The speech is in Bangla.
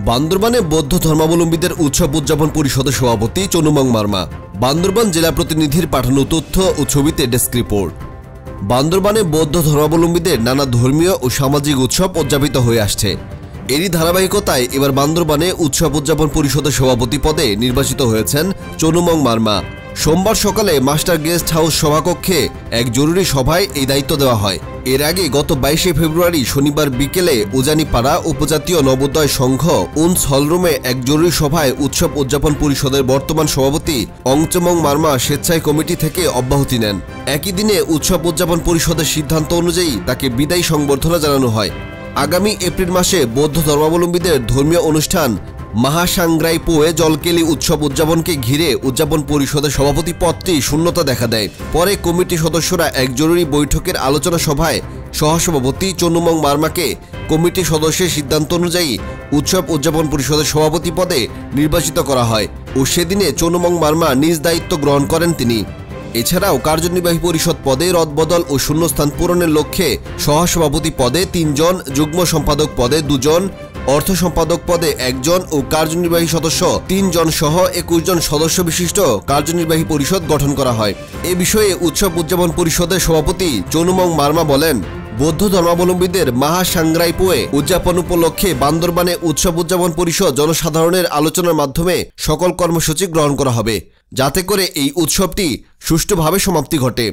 বান্দরবানে বৌদ্ধ ধর্মাবলম্বীদের উৎসব উদযাপন পরিষদের সভাপতি চনুমং মারমা। বান্দরবান জেলা প্রতিনিধির পাঠানো তথ্য ও ছবিতে ডেস্ক রিপোর্ট। বান্দরবানে বৌদ্ধ ধর্মাবলম্বীদের নানা ধর্মীয় ও সামাজিক উৎসব উদযাপিত হয়ে আসছে। এরই ধারাবাহিকতায় এবার বান্দরবানে উৎসব উদযাপন পরিষদের সভাপতি পদে নির্বাচিত হয়েছেন চনুমং মারমা। সোমবার সকালে মাস্টার গেস্ট হাউস সভাকক্ষে এক জরুরি সভায় এই দায়িত্ব দেওয়া হয়। এর আগে গত 22 ফেব্রুয়ারি শনিবার বিকেলে উজানিপাড়া উপজাতীয় নবোদয় সংঘ উন্স হলরুমে এক জরুরি সভায় উৎসব উদযাপন পরিষদের বর্তমান সভাপতি অংচমং মারমা স্বেচ্ছায় কমিটি থেকে অব্যাহতি নেন। একই দিনে উৎসব উদযাপন পরিষদের সিদ্ধান্ত অনুযায়ী তাকে বিদায়ী সংবর্ধনা জানানো হয়। আগামী এপ্রিল মাসে বৌদ্ধ ধর্মাবলম্বীদের ধর্মীয় অনুষ্ঠান মহাসাংগ্রাইপোয়ে জলকেলি উৎসব উদযাপনকে ঘিরে উদযাপন পরিষদের সভাপতি পদটি শূন্যতা দেখা দেয়। পরে কমিটি সদস্যরা এক জরুরি বৈঠকের আলোচনা সভায় সহসভাপতি চনুমং মারমাকে কমিটি সদস্যের সিদ্ধান্ত অনুযায়ী উৎসব উদযাপন পরিষদের সভাপতি পদে নির্বাচিত করা হয় ও সেদিনে চনুমং মারমা নিজ দায়িত্ব গ্রহণ করেন তিনি। এছাড়াও কার্যনির্বাহী পরিষদ পদে রদবদল ও শূন্যস্থান পূরণের লক্ষ্যে সহসভাপতি পদে 3 জন, যুগ্ম সম্পাদক পদে 2 জন, অর্থ সম্পাদক পদে 1 জন ও কার্যনির্বাহী সদস্য 3 জন সহ 21 জন সদস্য বিশিষ্ট কার্যনির্বাহী পরিষদ গঠন করা হয়। এ বিষয়ে উৎসব উদযাপন পরিষদের সভাপতি চনুমং মারমা বলেন, বৌদ্ধ ধর্মাবলম্বীদের মহাসাংগ্রাইপোয়ে উদযাপন উপলক্ষে বান্দরবানে উৎসব উদযাপন পরিষদ জনসাধারণের আলোচনার মাধ্যমে সকল কর্মসূচি গ্রহণ করা হবে, যাতে করে এই উৎসবটি সুষ্ঠুভাবে সমাপ্তি ঘটে।